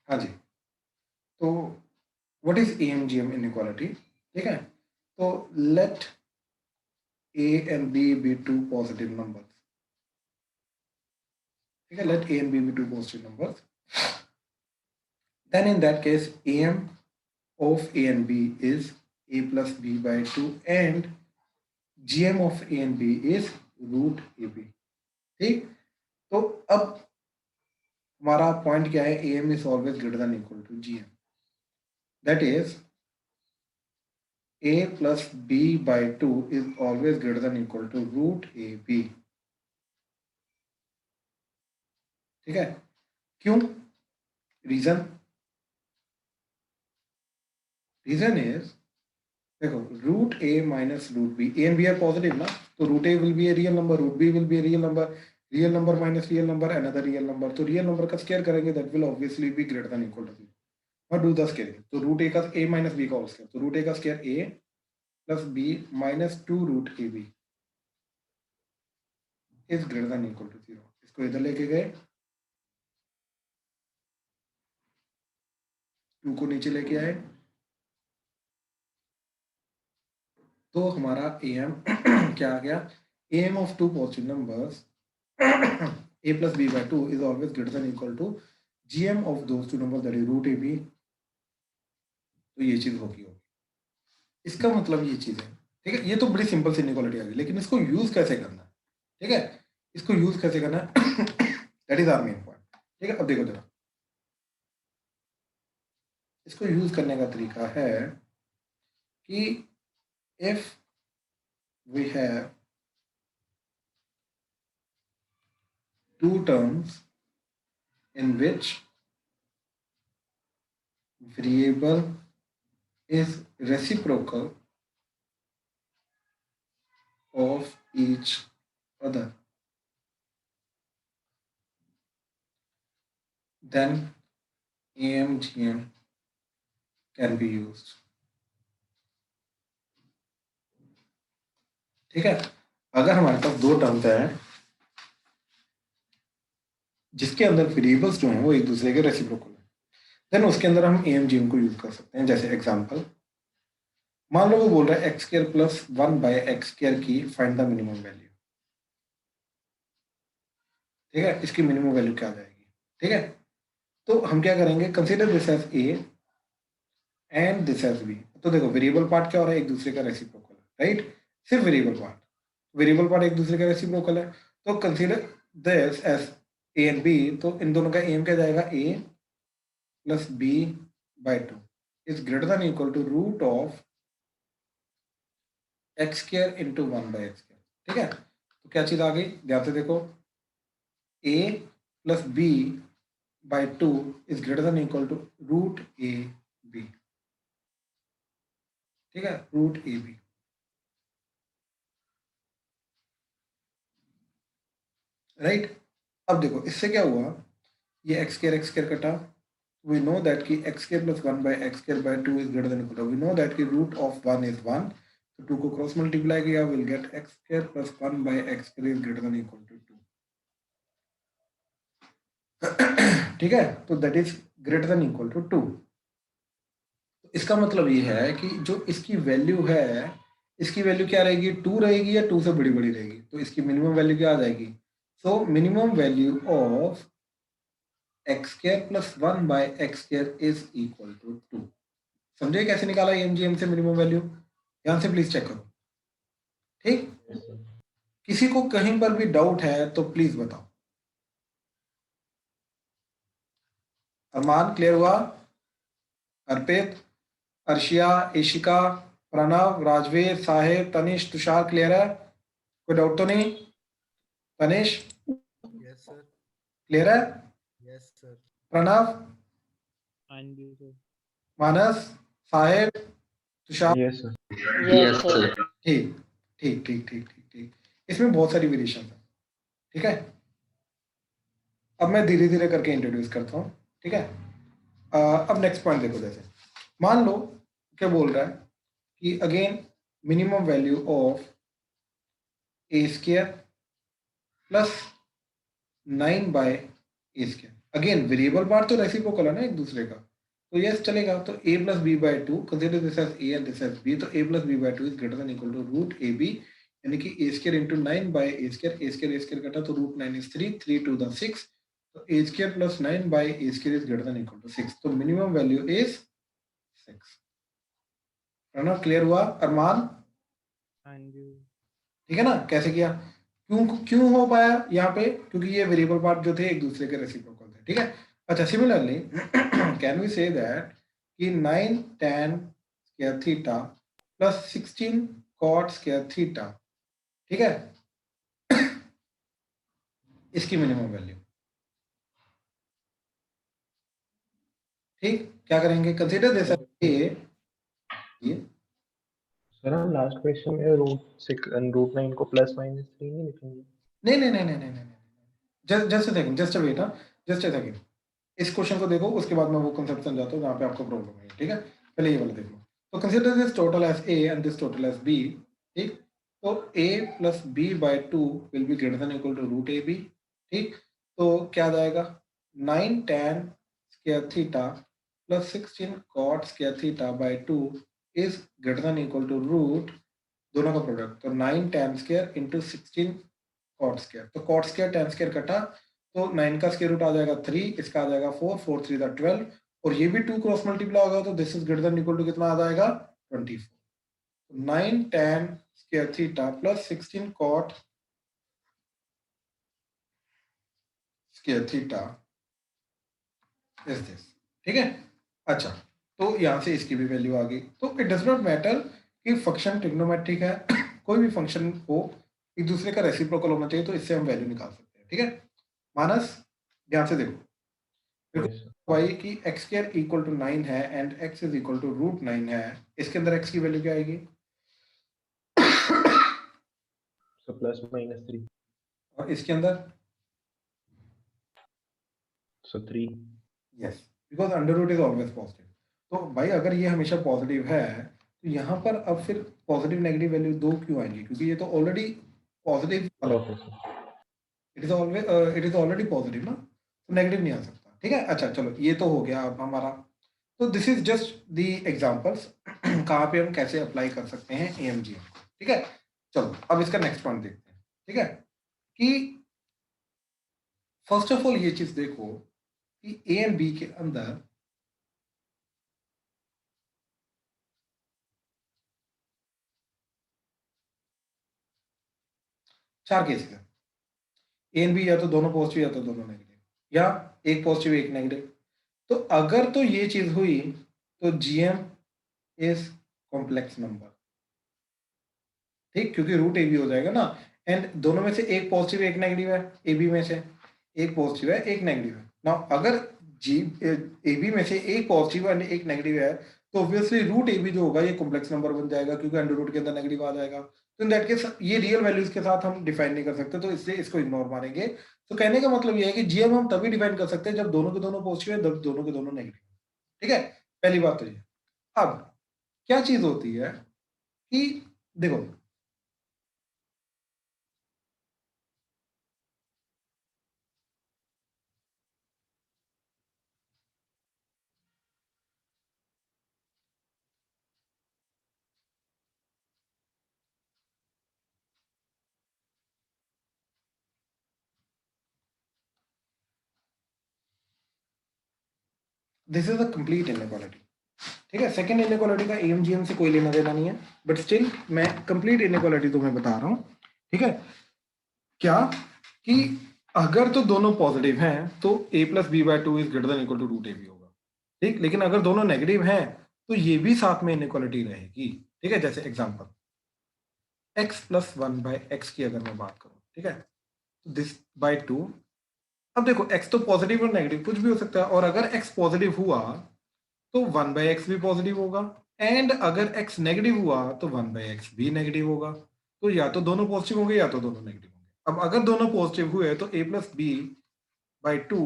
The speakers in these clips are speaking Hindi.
हाँ जी, तो व्हाट इज AMGM इनइक्वालिटी? ठीक है, तो late A and B be two positive numbers. ठीक है, let A and B be two positive numbers. Then in that case, AM of A and B is A plus B by 2 and GM of A and B is root AB. ठीक, तो अब हमारा पॉइंट क्या है? AM is always greater than equal to GM. That is A plus B by 2 is always greater than equal to root AB. ठीक है, क्यों? रीजन इज, देखो, root A minus root B, A and B are positive ना, तो root A will be a real number, root B will be a real number minus real number another real number, तो रियल नंबर का स्क्वायर करेंगे that will obviously be greater than equal to zero. और डू द स्क्वायरिंग, तो रूट ए का ए माइनस बी का होल स्क्वायर, तो रूट ए का square A plus B minus two root A B is greater than equal to zero. इसको इधर लेके गए, टू को नीचे लेके आए, तो हमारा एम क्या आ गया? M of two positive numbers a plus b by 2 is always greater than equal to gm of those two numbers, that is root ab। तो ये चीज होगी, इसका मतलब ये चीज है। ठीक है, ये तो बड़ी सिंपल सी इनइक्वालिटी आ गई, लेकिन इसको यूज कैसे करना है? ठीक है, इसको यूज कैसे करना है that is our main point. ठीक है, अब देखो जरा, इसको यूज करने का तरीका है कि if we have two terms in which variable is reciprocal of each other, then AMGM can be used। ठीक है, अगर हमारे पास दो टर्म्स है जिसके अंदर वेरिएबल्स जो हैं वो एक दूसरे के रेसिप्रोकल है, देन उसके अंदर हम AMGM को यूज कर सकते हैं। जैसे एग्जांपल, मान लो वो बोल रहा है x square plus 1 by x square की फाइंड द मिनिमम वैल्यू। ठीक है, इसकी मिनिमम वैल्यू क्या आ जाएगी? ठीक है, तो हम क्या करेंगे? Consider this as A and this as B. तो देखो, वेरिएबल पार्ट क्या हो रहा है? एक दूसरे का रेसिप्रोकल है, राइट? सिर्फ वेरिएबल पार्ट एक दूसरे का रेसिप्रोकल है, तो consider this as A and B. तो इन दोनों का एम क्या जाएगा? A plus B by 2 is greater than equal to root of x square into 1 by x square. ठीक है, तो क्या चीज आ गई? ध्यान से देखो, A plus B by 2 is greater than equal to root A B. ठीक है, रूट ए बी। राइट, अब देखो इससे क्या हुआ? ये एक्स स्क्वायर कटा, we know that ki x square plus 1 by x square by 2 is greater than equal to, we know that ki root of 1 is 1, तो 2 को क्रॉस मल्टीप्लाई किया, we'll get x square plus 1 by x square is greater than equal to 2। ठीक है, तो that is greater than equal to 2। तो इसका मतलब ये है कि जो इसकी वैल्यू है, इसकी वैल्यू क्या रहेगी? 2 रहेगी या 2 से बड़ी बड़ी रहेगी? तो इसकी मिनिमम वैल्यू क्या आ जाएगी? So minimum value of x square plus 1 by x square is equal to 2। समझे कैसे निकाला एमजीएम से मिनिमम वैल्यू? ध्यान से प्लीज चेक करो। ठीक, किसी को कहीं पर भी डाउट है तो प्लीज बताओ। अरमान क्लियर हुआ? अर्पित, अर्शिया, इशिका, प्रणव, राजवीर, साहिब, तनिष, तुषार क्लियर है? कोई डाउट तो नहीं? Tanish yes sir. क्लियर है? Yes sir. Pranav, Manas, Sahib, Tushar? Yes sir. Yes sir. ठीक ठीक ठीक ठीक ठीक ठीक, इसमें बहुत सारी वेरिएशन है। ठीक है, अब मैं धीरे धीरे करके इंट्रोड्यूस करता हूँ। ठीक है, अब नेक्स्ट पॉइंट देखो। जैसे मान लो क्या बोल रहा है कि again minimum value of A square plus 9 by A square. Again variable part तो रेसिप्रोकल है ना एक दूसरे का, तो यस चलेगा। तो a plus B by two, consider this as a and this as b, तो a plus B by two is greater than equal to root A B, यानी कि a square into 9 by a square कटा तो रूट 9 इज 3, 3 टू द 6, तो a square plus 9 by a square is greater than equal to 6, तो minimum value is 6। Pranav clear हुआ? अरमान हाँ जी। ठीक है ना? कैसे किया? क्यों क्यों हो पाया यहाँ पे? क्योंकि ये वेरिएबल पार्ट जो थे एक दूसरे के रेसिप्रोकल थे, ठीक है। अच्छा, similarly can we say that कि 9 tan square theta plus 16 cot square theta, ठीक है, इसकी मिनिमम वैल्यू। ठीक, क्या करेंगे? कंसीडर दिस ए, ये सर हम लास्ट क्वेश्चन में रूट 9 को प्लस माइनस 3 नहीं लिखेंगे? नहीं, just a second, just a wait, just a second. इस क्वेश्चन को देखो, उसके बाद मैं वो कंसेप्ट समझाता हूँ जहाँ पे आपको प्रॉब्लम है, ठीक है। पहले ये वाला देख लो। तो consider this total as a and this total as b, ठीक। तो a plus B by two will be greater than equal to root A B, ठीक। तो क्या आ जाएगा? 9 tan square theta plus 16 cot square theta by two is greater than equal to root, दोनों का प्रोडक्ट, तो 9 tan square into 16 cot square, तो cot स्क्वायर tan स्क्वायर कटा, तो 9 का स्क्वायर रूट आ जाएगा 3, इसका आ जाएगा 4, 4 3 दा 12, और ये भी 2 क्रॉस मल्टीप्लाई होगा, तो this is greater than equal to कितना आ जाएगा? 24। 9 tan square theta plus 16 cot square theta is this, ठीक है। अच्छा, तो यहाँ से इसकी भी वैल्यू आ गई। तो इट डज नॉट मैटर कि फंक्शन ट्रिग्नोमेट्रिक है कोई भी फंक्शन हो, एक दूसरे का रेसिप्रोकल होना चाहिए, तो इससे हम वैल्यू निकाल सकते हैं, ठीक है। मानस ध्यान से देखो, Yes, sir. y की x स्क्वायर इक्वल टू 9 है and x is equal to root 9 है, इसके अंदर x की वैल्यू क्या आएगी? So plus minus 3. और इसके अंदर So 3. Yes, because under root is always positive. तो भाई अगर ये हमेशा पॉजिटिव है, तो यहाँ पर अब फिर पॉजिटिव नेगेटिव वैल्यू दो क्यों आएंगी? क्योंकि ये तो already positive, Okay, sir. It is already positive ना, तो नेगेटिव नहीं आ सकता, ठीक है। अच्छा चलो, ये तो हो गया अब हमारा। तो this is just the examples कहाँ पे हम कैसे अप्लाई कर सकते हैं AMGM, ठीक है। चलो अब इसका नेक्स्ट पॉइंट देखते हैं, ठीक है। कि फर्स्ट ऑफ ऑल ये चीज देखो कि A एंड B के अंदर चार केसेस है। A एंड B या तो दोनों पॉजिटिव या तो दोनों नेगेटिव, या एक पॉजिटिव एक नेगेटिव। तो अगर तो ये चीज हुई तो GM इज कॉम्प्लेक्स नंबर, ठीक, क्योंकि रूट AB हो जाएगा ना, एंड दोनों में से एक पॉजिटिव एक नेगेटिव है, AB में से एक पॉजिटिव है एक नेगेटिव है ना। अगर जी AB में से एक पॉजिटिव एंड एक नेगेटिव है, तो ऑब्वियसली रूट AB जो होगा ये कॉम्प्लेक्स नंबर बन जाएगा, क्योंकि अंडर रूट के अंदर नेगेटिव आ जाएगा। तो इन दैट केस ये रियल वैल्यूज के साथ हम डिफाइन नहीं कर सकते, तो इसलिए इसको इग्नोर मारेंगे। तो कहने का मतलब ये है कि GM हम तभी डिफाइन कर सकते हैं जब दोनों के दोनों पॉजिटिव है, जब दोनों के दोनों नेगेटिव, ठीक है। पहली बात तो ये। अब क्या चीज होती है कि देखो, this is a complete inequality, ठीक है। सेकंड इनइक्वालिटी का AMGM से कोई लेना देना नहीं है, बट स्टिल मैं कंप्लीट इनइक्वालिटी तुम्हें बता रहा हूं, ठीक है। क्या कि अगर तो दोनों पॉजिटिव हैं तो a plus B by two is greater than equal to root AB होगा, ठीक। लेकिन अगर दोनों नेगेटिव हैं तो ये भी साथ में इनइक्वालिटी रहेगी, ठीक है। जैसे example x plus 1 by x की अगर मैं बात करूं, ठीक है, तो दिस बाई टू। अब देखो x तो पॉजिटिव और नेगेटिव कुछ भी हो सकता है, और अगर x पॉजिटिव हुआ तो 1 बाई एक्स भी पॉजिटिव होगा, एंड अगर x नेगेटिव हुआ तो 1 बाई एक्स भी नेगेटिव होगा। तो या तो दोनों पॉजिटिव होंगे या तो दोनों नेगेटिव होंगे। अब अगर दोनों पॉजिटिव हुए तो a plus B by two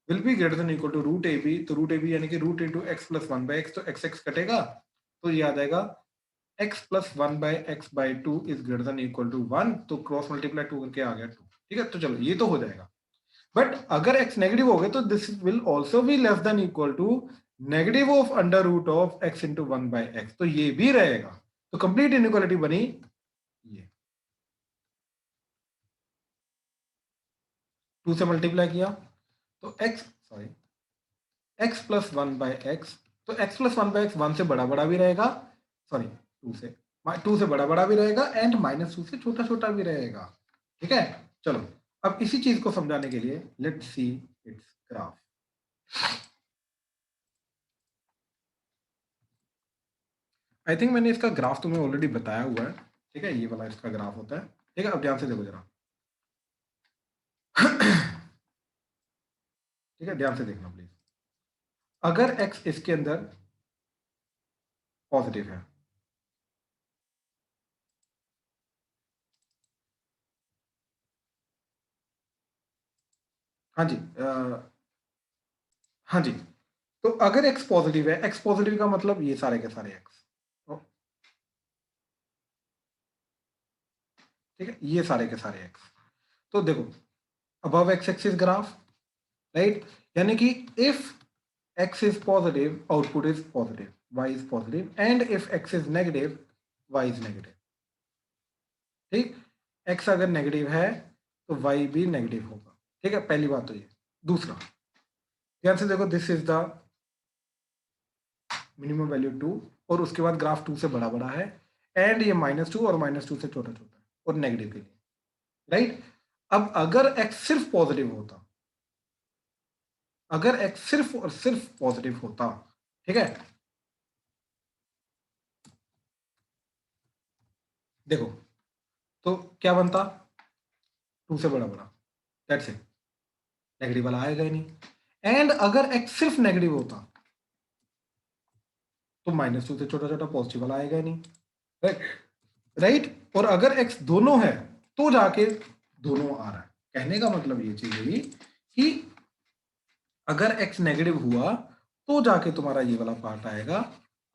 will be greater than equal to root AB, तो रूट AB यानी कि root into x plus 1 by x, तो x कटेगा, तो ये आ जाएगा x plus 1 by x by two is greater than equal to 1, तो क्रॉस मल्टीप्लाई 2 करके आ गया 2, ठीक है। तो चलो ये तो हो जाएगा। बट अगर x नेगेटिव हो गए तो this will also be less than equal to negative of under root of x into 1/x, तो ये भी रहेगा। तो कंप्लीट इनइक्वालिटी बनी ये, 2 से मल्टीप्लाई किया तो x प्लस 1/x, तो x प्लस 1/x 1 से बड़ा बड़ा भी रहेगा, सॉरी 2 से बड़ा बड़ा भी रहेगा एंड -2 से छोटा छोटा भी रहेगा। ठीक है, चलो अब इसी चीज को समझाने के लिए let's see it's graph. I think मैंने इसका ग्राफ तुम्हें ऑलरेडी बताया हुआ है। ठीक है, ये वाला इसका ग्राफ होता है। ठीक है, अब ध्यान से देखो जरा। ठीक है, ध्यान से देखना प्लीज। अगर x इसके अंदर पॉजिटिव है, हाँ जी, हाँ जी, तो अगर x पॉजिटिव है, x पॉजिटिव का मतलब ये सारे के सारे x, ठीक है, ये सारे के सारे x। तो देखो above x axis graph, right, यानी कि if x is positive output is positive, y is positive, and if x is negative y is negative. ठीक, x अगर नेगेटिव है तो y भी नेगेटिव होगा। ठीक है, पहली बात तो ये। दूसरा, ध्यान से देखो, this is the minimum value 2 और उसके बाद ग्राफ 2 से बड़ा बड़ा है एंड ये -2 और -2 से छोटा छोटा है और नेगेटिव के लिए, राइट। अब अगर x सिर्फ पॉजिटिव होता, अगर x सिर्फ और सिर्फ पॉजिटिव होता, ठीक है, देखो तो क्या बनता, 2 से बड़ा बड़ा, दैट्स इट, नेगेटिव वाला आएगा ही नहीं। एंड अगर x सिर्फ नेगेटिव होता तो -2 से छोटा छोटा पॉजिटिव वाला आएगा ही नहीं, राइट। और अगर x दोनों है तो जाके दोनों आ रहा है। कहने का मतलब ये चीज हुई कि अगर x नेगेटिव हुआ तो जाके तुम्हारा ये वाला पार्ट आएगा,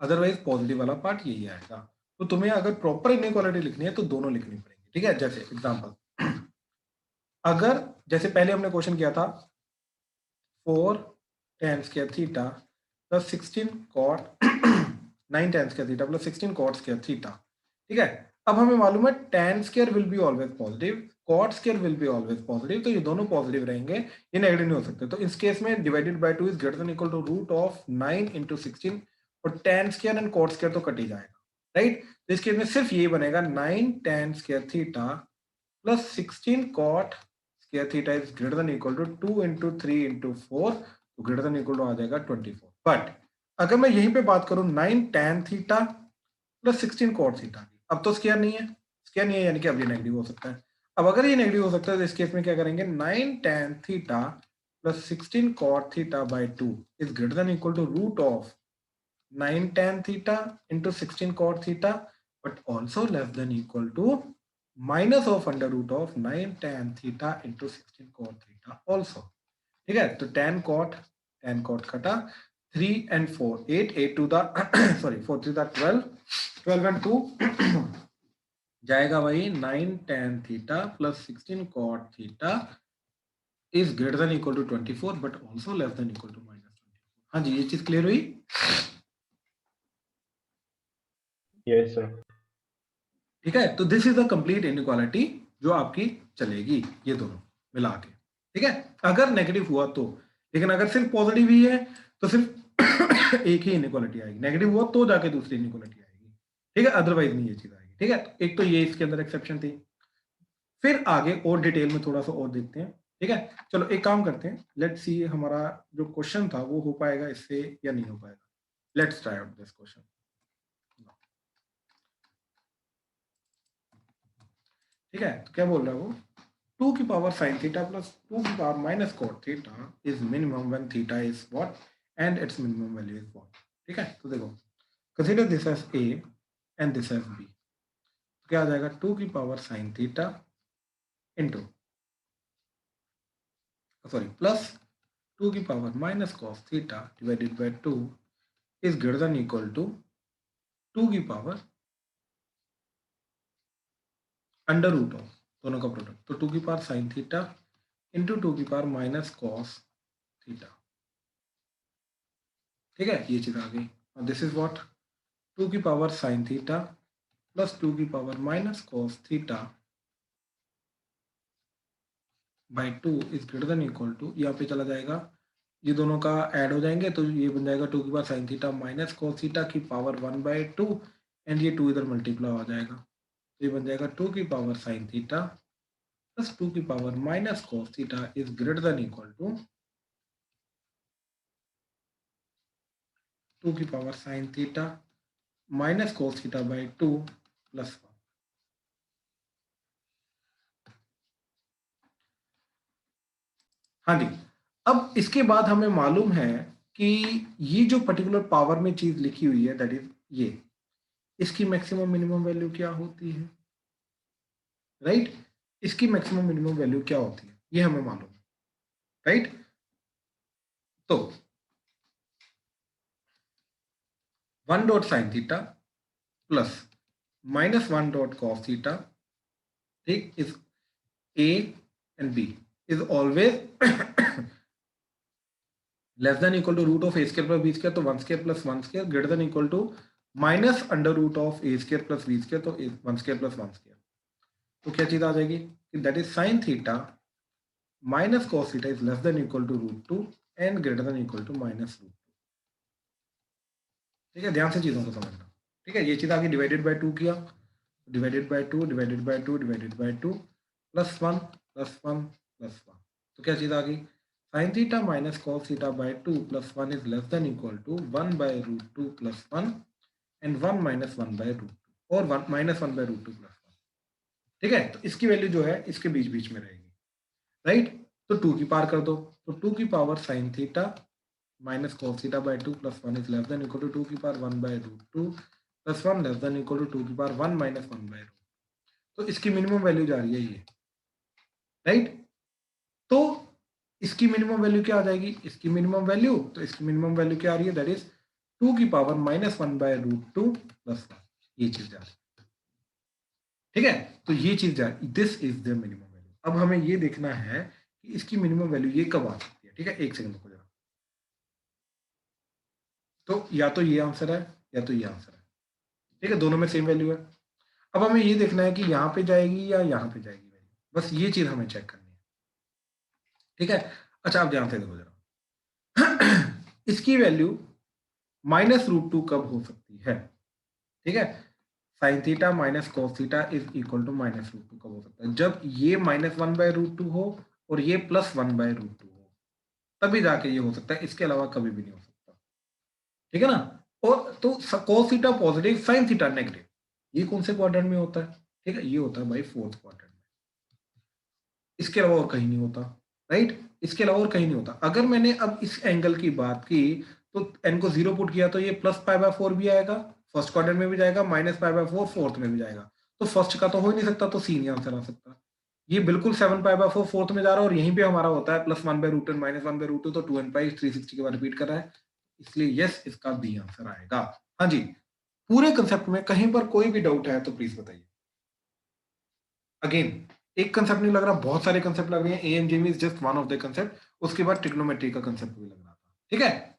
अदरवाइज पॉजिटिव वाला पार्ट यही आएगा। तो तुम्हें अगर प्रॉपर इनइक्वालिटी लिखनी है तो दोनों लिखनी पड़ेगी। ठीक है, जैसे एग्जांपल, अगर जैसे पहले हमने क्वेश्चन किया था 4 tan square theta plus 16 cot 9 tan square theta plus 16 cot square theta. ठीक है, अब हमें मालूम है tan square will be always positive, cot square will be always positive, तो ये दोनों पॉजिटिव रहेंगे, ये नेगेटिव नहीं हो सकते। तो इस केस में divided by 2 is greater than equal to root of 9 into 16, और tan square and cot square तो कट ही जाएगा, राइट। तो इस केस में सिर्फ ये बनेगा 9 tan square theta plus 16 cot square theta is greater than equal to 2 into 3 into 4, तो ग्रेटर देन इक्वल टू आ जाएगा 24। बट अगर मैं यहीं पे बात करूं 9 tan theta plus 16 cot theta की, अब तो स्क्वायर नहीं है, स्क्वायर नहीं है, यानी कि अब ये नेगेटिव हो सकता है। अब अगर ये नेगेटिव हो सकता है तो इस केस में क्या करेंगे, 9 tan theta plus 16 cot theta by 2 is greater than equal to root of 9 tan theta into 16 cot theta, but also less than equal to minus of under root of 9 tan theta into 16 cot theta also। ठीक है, तो tan cot कटा, 3 and 4 8 8 to the sorry 4 to the 12 12 and 2 जाएगा वही 9 tan theta plus 16 cot theta is greater than equal to 24 but also less than equal to -24। हाँ जी, ये चीज क्लियर हुई? Yes, sir. ठीक है, तो this is the complete inequality जो आपकी चलेगी, ये दोनों मिला के। ठीक है, अगर नेगेटिव हुआ तो, लेकिन अगर सिर्फ पॉजिटिव ही है तो सिर्फ एक ही इनइक्वालिटी आएगी, नेगेटिव हुआ तो जाके दूसरी इनइक्वालिटी आएगी। ठीक है, अदरवाइज नहीं ये चीज आएगी। ठीक है, एक तो ये इसके अंदर एक्सेप्शन थी, फिर आगे और डिटेल में थोड़ा सा और देखते हैं। ठीक है, चलो एक काम करते हैं, लेट्स सी हमारा जो क्वेश्चन था वो हो पाएगा इससे या नहीं हो पाएगा। Let's try out this question. ठीक है, तो क्या बोल रहा है वो, 2 की पावर sin थीटा प्लस 2 की power minus cot theta is minimum when theta is what and it's minimum value is what. ठीक है, तो देखो, consider this as a and this as b, तो क्या आ जाएगा, 2 की power sin theta into sorry plus 2 की power minus cos theta divided by 2 is greater than equal to 2 की पावर अंडर रूट ऑफ दोनों का प्रोडक्ट, तो 2 की power sin theta into two की पावर माइनस कॉस थीटा। ठीक है, ये चीज आ गई। दिस इज व्हाट, टू की power sine theta plus two की power minus cos theta by two is greater than equal to, यहाँ पे चला जाएगा, ये दोनों का ऐड हो जाएंगे तो ये बन जाएगा टू की power sine theta minus cos theta की पावर 1/2 एंड ये टू इधर मल्टीप्लाई हो जाएगा, तो ये बन जाएगा टू की power sine theta plus two की power minus cos theta is greater than equal to two की power sine theta minus cos theta by two plus 1। हाँ जी, अब इसके बाद हमें मालूम है कि ये जो पर्टिकुलर पावर में चीज लिखी हुई है दैट इज ये, इसकी मैक्सिमम मिनिमम वैल्यू क्या होती है, राइट? इसकी मैक्सिमम मिनिमम वैल्यू क्या होती है ये हमें मालूम है, राइट? तो 1 dot sine theta plus minus 1 dot cos theta, ठीक, is a and b is always less than equal to root of A square plus b square, तो 1 square plus 1 square greater than equal to minus under root of A square plus b square, तो 1 स्क्वायर प्लस 1 स्क्वायर। तो क्या चीज आ जाएगी कि that is sine theta minus cos theta is less than equal to root 2 and greater than equal to minus root 2। ठीक है, ध्यान से चीजों को समझना। ठीक है, ये चीज आगे डिवाइडेड बाय 2 किया, divided by 2 divided by 2 divided by 2 plus 1 plus 1 plus 1, तो क्या चीज आ गई, sin theta minus cos theta by 2 plus 1 is less than equal to 1 by root 2 plus 1 and 1 minus 1 by root 2 और 1 माइनस 1 बाय रूट 2 प्लस 1। ठीक है, तो इसकी वैल्यू जो है इसके बीच बीच में रहेगी, राइट? तो 2 की पावर कर दो, तो 2 की power sin theta minus cos theta by 2 plus 1 is less than equal to 2 की power 1 by root 2 plus 1 less than equal to 2 की पावर 1 माइनस 1 बाय रूट। तो इसकी मिनिमम वैल्यू जा रही है ये, राइट? तो इसकी मिनिमम वैल्यू क्या आ जाएगी, इसकी मिनिमम वैल्यू, तो इसकी मिनिमम वैल्यू क्या आ रही है, दैट इज 2 की power minus 1 by root 2 plus 1, ये चीज जा रही है। ठीक है, तो ये चीज जा रही, this is the minimum value. अब हमें ये देखना है कि इसकी मिनिमम वैल्यू ये कब आ सकती है। ठीक है, एक सेकंड रुको जरा, तो या तो ये आंसर है या तो ये आंसर है। ठीक है, दोनों में सेम वैल्यू है। अब हमें ये देखना है कि यहाँ पे जाएगी या यहाँ पे जाएगी वैल्यू, बस ये चीज हमें चेक करनी है। ठीक है, अच्छा आप ध्यान से देखो जरा इसकी वैल्यू माइनस रूट 2 कब हो सकती है। ठीक है, sine theta minus cos theta is equal to minus root 2 कब हो सकता है, जब ये माइनस 1 बाय रूट 2 हो और ये प्लस 1 बाय रूट 2 हो, तभी जाके ये हो सकता है, इसके अलावा कभी भी नहीं हो सकता। ठीक है ना, और तो cos theta positive sine theta negative, ये कौन से क्वाड्रेंट में होता है, ठीक है, ये होता है भाई फोर्थ क्वाड्रेंट में, इसके अलावा और कहीं नहीं होता, राइट? इसके अलावा और कहीं नहीं होता। अगर मैंने अब इस एंगल की बात की तो n को 0 पुट किया तो ये प्लस पाई बाय 4 भी आएगा, फर्स्ट क्वाड्रेंट में भी जाएगा, माइनस पाई बाय 4 फोर्थ में भी जाएगा, तो फर्स्ट का तो हो ही नहीं सकता, तो सी नहीं आंसर आ सकता। ये बिल्कुल 7 पाई बाय 4 फोर्थ में जा रहा है और यहीं पे हमारा होता है plus 1 by root 10 minus 1 by root 2, तो 2n पाई 360 के बाद रिपीट कर रहा है, इसलिए यस इसका बी आंसर आएगा। हाँ जी, पूरे कंसेप्ट में कहीं पर कोई भी डाउट है तो प्लीज बताइए। अगेन एक कंसेप्ट नहीं लग रहा, बहुत सारे कंसेप्ट लग रहे हैं, AMGM is just one of the concept, उसके बाद ट्रिग्नोमेट्री का कंसेप्ट भी लग रहा था। ठीक है,